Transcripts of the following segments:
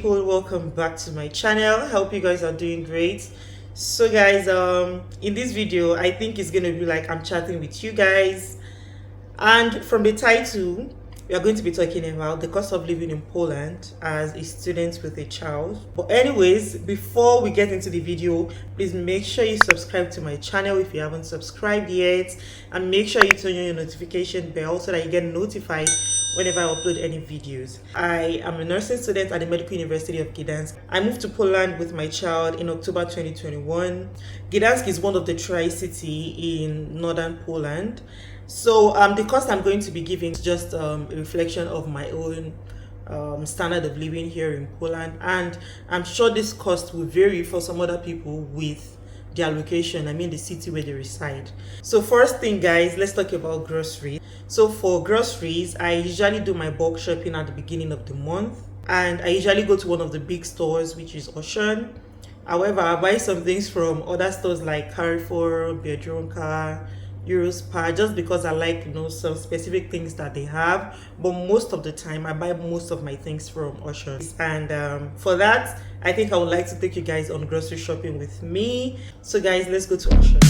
people, welcome back to my channel. Hope you guys are doing great. So guys, in this video I think it's gonna be like I'm chatting with you guys, and from the title we are going to be talking about the cost of living in Poland as a student with a child. But anyways, before we get into the video, please make sure you subscribe to my channel if you haven't subscribed yet, and make sure you turn on your notification bell so that you get notified whenever I upload any videos. I am a nursing student at the Medical University of Gdansk. I moved to Poland with my child in October 2021. Gdansk is one of the tri-city in northern Poland. So the cost I'm going to be giving is just a reflection of my own standard of living here in Poland, and I'm sure this cost will vary for some other people with their location, I mean the city where they reside. So first thing guys, let's talk about groceries. So for groceries, I usually do my bulk shopping at the beginning of the month, and I usually go to one of the big stores, which is Ocean. However, I buy some things from other stores like Carrefour, Biedronka, Eurospa, just because I like, some specific things that they have. But most of the time I buy most of my things from Ocean, and for that I think I would like to take you guys on grocery shopping with me. So guys, let's go to Ocean.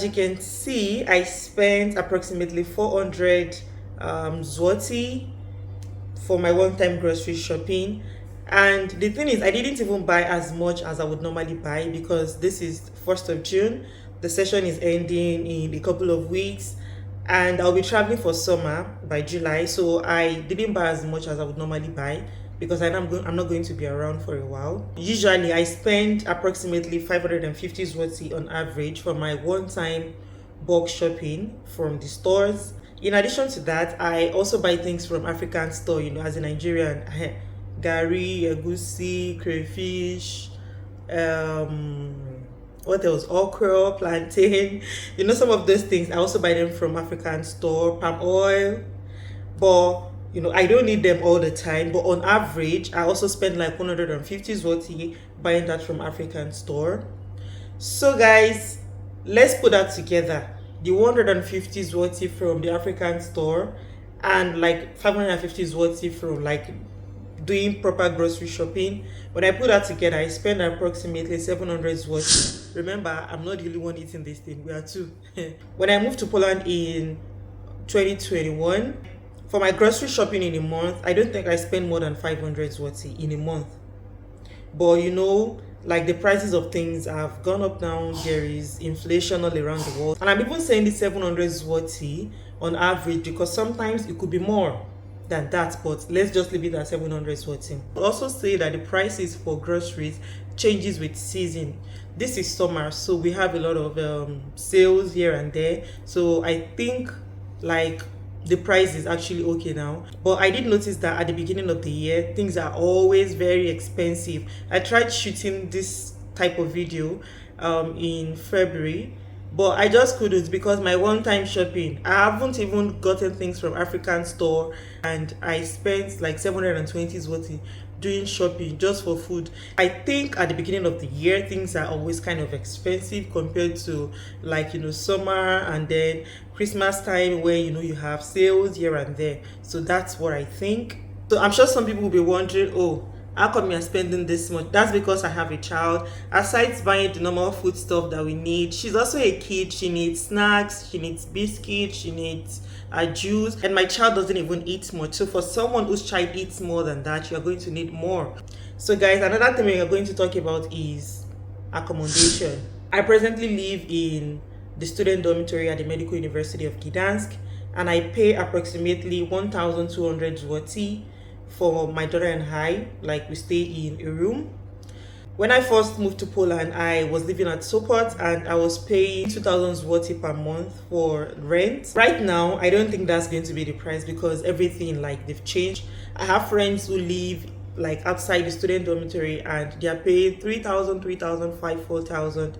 as you can see, I spent approximately 400 zloty for my one-time grocery shopping. And the thing is, I didn't even buy as much as I would normally buy because this is 1st of June. The session is ending in a couple of weeks and I'll be traveling for summer by July, so I didn't buy as much as I would normally buy because I'm not going to be around for a while. Usually I spend approximately 550 zloty on average for my one-time bulk shopping from the stores. In addition to that, I also buy things from African store, you know, as a Nigerian. Gari, egusi, crayfish, what else, okra, plantain, you know, some of those things I also buy them from African store. Palm oil, but you know, I don't need them all the time, but on average I also spend like 150 zloty buying that from African store. So guys, let's put that together, the 150 zloty from the African store and like 550 zloty from like doing proper grocery shopping. When I put that together, I spend approximately 700 zloty. Remember, I'm not the only one eating this thing, we are two. When I moved to Poland in 2021, for my grocery shopping in a month, I don't think I spend more than 500 zloty in a month. But you know, like the prices of things have gone up now, there is inflation all around the world, and I'm even saying the 700 zloty on average because sometimes it could be more than that, but let's just leave it at 700 zloty. I'll also say that the prices for groceries changes with season. This is summer, so we have a lot of sales here and there, so I think like the price is actually okay now. But I did notice that at the beginning of the year things are always very expensive. I tried shooting this type of video in February, but I just couldn't because my one-time shopping, I haven't even gotten things from African store and I spent like 720 zloty doing shopping just for food. I think at the beginning of the year things are always kind of expensive compared to like, you know, summer and then Christmas time where, you know, you have sales here and there. So that's what I think. So I'm sure some people will be wondering, oh, how come you're spending this much? That's because I have a child. Aside buying the normal food stuff that we need, she's also a kid. She needs snacks, she needs biscuits, she needs a juice, and my child doesn't even eat much. So for someone whose child eats more than that, you're going to need more. So guys, another thing we are going to talk about is accommodation. I presently live in the student dormitory at the Medical University of Gdansk, and I pay approximately 1,200 zloty for my daughter and I. Like, we stay in a room. When I first moved to Poland, I was living at Tropic and I was paying 2,000 zloty per month for rent. Right now, I don't think that's going to be the price because everything, like, they've changed. I have friends who live like outside the student dormitory and they are paying 3,000, 3,500, 4,000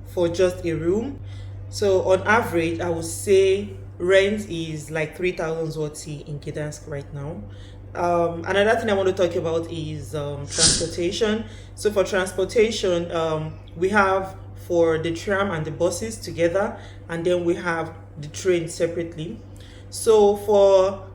for just a room. So on average, I would say rent is like 3,000 zloty in Gdansk right now. Another thing I want to talk about is transportation. So for transportation, we have for the tram and the buses together, and then we have the train separately. So for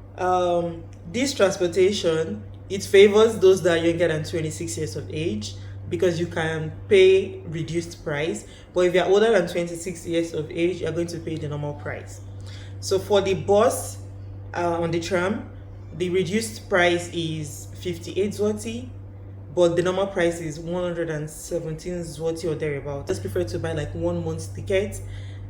this transportation, it favors those that are younger than 26 years of age because you can pay reduced price. But if you're older than 26 years of age, you're going to pay the normal price. So for the bus on the tram, the reduced price is 58 zloty, but the normal price is 117 zloty or thereabout. I just prefer to buy like 1 month's ticket.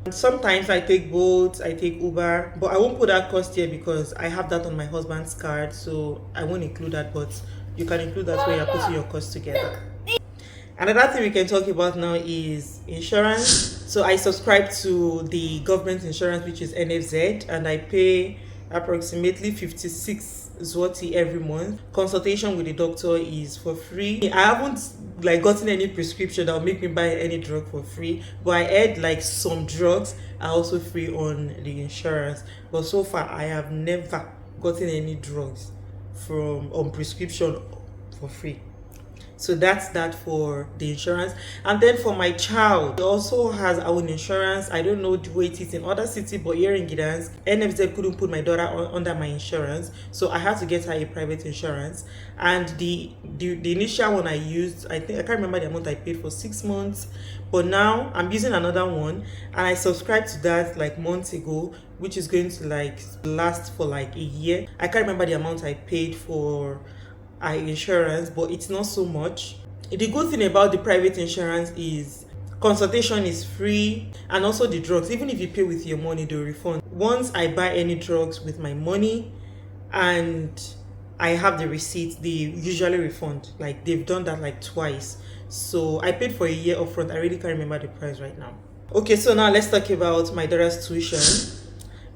And sometimes I take Bolt, I take Uber, but I won't put that cost here because I have that on my husband's card, so I won't include that, but you can include that when you're putting your costs together. Another thing we can talk about now is insurance. So I subscribe to the government insurance, which is NFZ, and I pay approximately 56 zloty every month. Consultation with the doctor is for free. I haven't like gotten any prescription that will make me buy any drug for free, but I heard like some drugs are also free on the insurance, but so far I have never gotten any drugs from on prescription for free. So that's that for the insurance. And then for my child, he also has our own insurance. I don't know the way it is in other cities, but here in Gdansk, NFZ couldn't put my daughter under my insurance, so I had to get her a private insurance. And the initial one I used, I can't remember the amount I paid for 6 months, but now I'm using another one, and I subscribed to that like months ago, which is going to like last for like a year. I can't remember the amount I paid for insurance, but it's not so much. The good thing about the private insurance is consultation is free, and also the drugs, even if you pay with your money, they'll refund. Once I buy any drugs with my money and I have the receipt, they usually refund. Like they've done that like twice. So I paid for a year upfront. I really can't remember the price right now. Okay, so now let's talk about my daughter's tuition.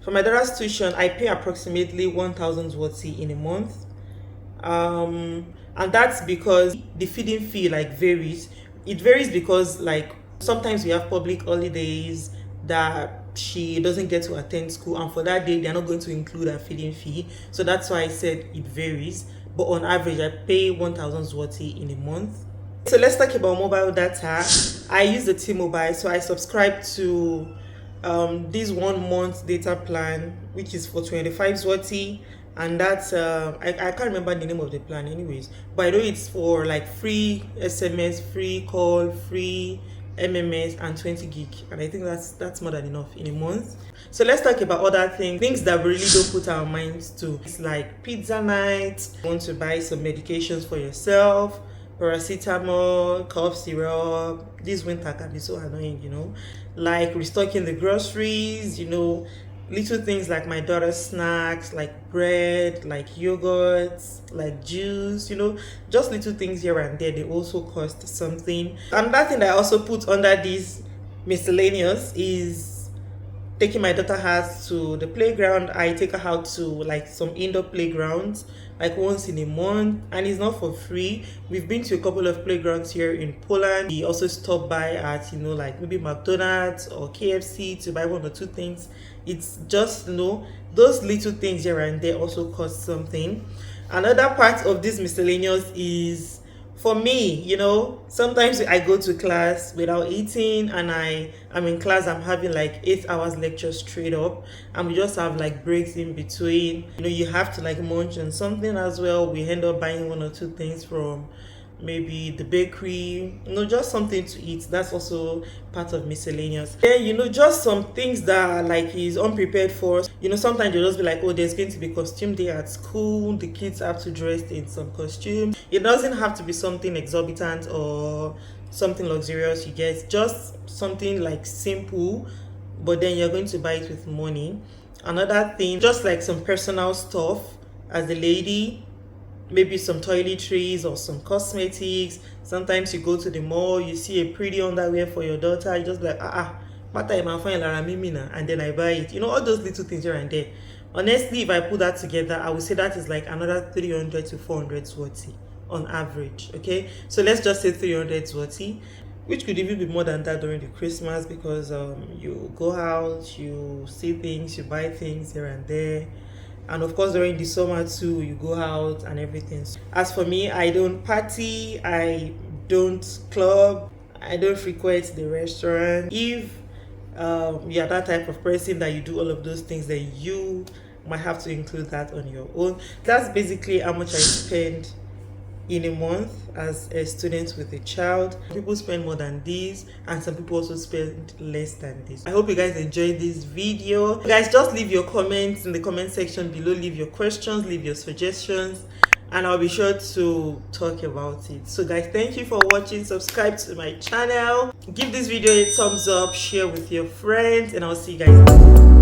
For my daughter's tuition, I pay approximately 1,000 zloty in a month. And that's because the feeding fee like varies. It varies because like sometimes we have public holidays that she doesn't get to attend school, and for that day they're not going to include her feeding fee. So that's why I said it varies, but on average I pay 1,000 zloty in a month. So let's talk about mobile data. I use the T-Mobile, so I subscribe to this 1 month data plan, which is for 25 zloty, and that's I can't remember the name of the plan anyways, but I know it's for like free SMS, free call, free MMS, and 20 gig, and I think that's more than enough in a month. So let's talk about other things that we really don't put our minds to. It's like pizza night, you want to buy some medications for yourself, paracetamol, cough syrup. This winter can be so annoying, you know, like restocking the groceries, you know, little things like my daughter's snacks, like bread, like yogurts, like juice, you know, just little things here and there. They also cost something. Another thing that I also put under these miscellaneous is taking my daughter out to the playground. I take her out to like some indoor playgrounds like once in a month, and it's not for free. We've been to a couple of playgrounds here in Poland. We also stop by at, you know, like maybe McDonald's or KFC to buy 1 or 2 things. It's just, you know, those little things here and there also cost something. Another part of this miscellaneous is for me, you know, sometimes I go to class without eating, and I'm in class, I'm having like 8 hours lecture straight up, and we just have like breaks in between. You know, you have to like munch on something as well. We end up buying 1 or 2 things from maybe the bakery, you know, just something to eat. That's also part of miscellaneous. Then, you know, just some things that like is unprepared for. You know, sometimes you'll just be like, oh, there's going to be costume day at school, the kids have to dress in some costume. It doesn't have to be something exorbitant or something luxurious. You get just something like simple, but then you're going to buy it with money. Another thing, just like some personal stuff as a lady, maybe some toiletries or some cosmetics. Sometimes you go to the mall, you see a pretty underwear for your daughter, you just be like, and then I buy it. You know, all those little things here and there. Honestly, if I put that together, I would say that is like another 300 to 400 zloty on average. Okay, so let's just say 300 zloty, which could even be more than that during the Christmas, because you go out, you see things, you buy things here and there. And of course during the summer too, you go out and everything. As for me, I don't party, I don't club, I don't frequent the restaurant. If you're that type of person that you do all of those things, then you might have to include that on your own. That's basically how much I spend in a month as a student with a child. People spend more than this, and some people also spend less than this. I hope you guys enjoyed this video. Guys, just leave your comments in the comment section below. Leave your questions, leave your suggestions, and I'll be sure to talk about it. So guys, thank you for watching. Subscribe to my channel, give this video a thumbs up, share with your friends, and I'll see you guys.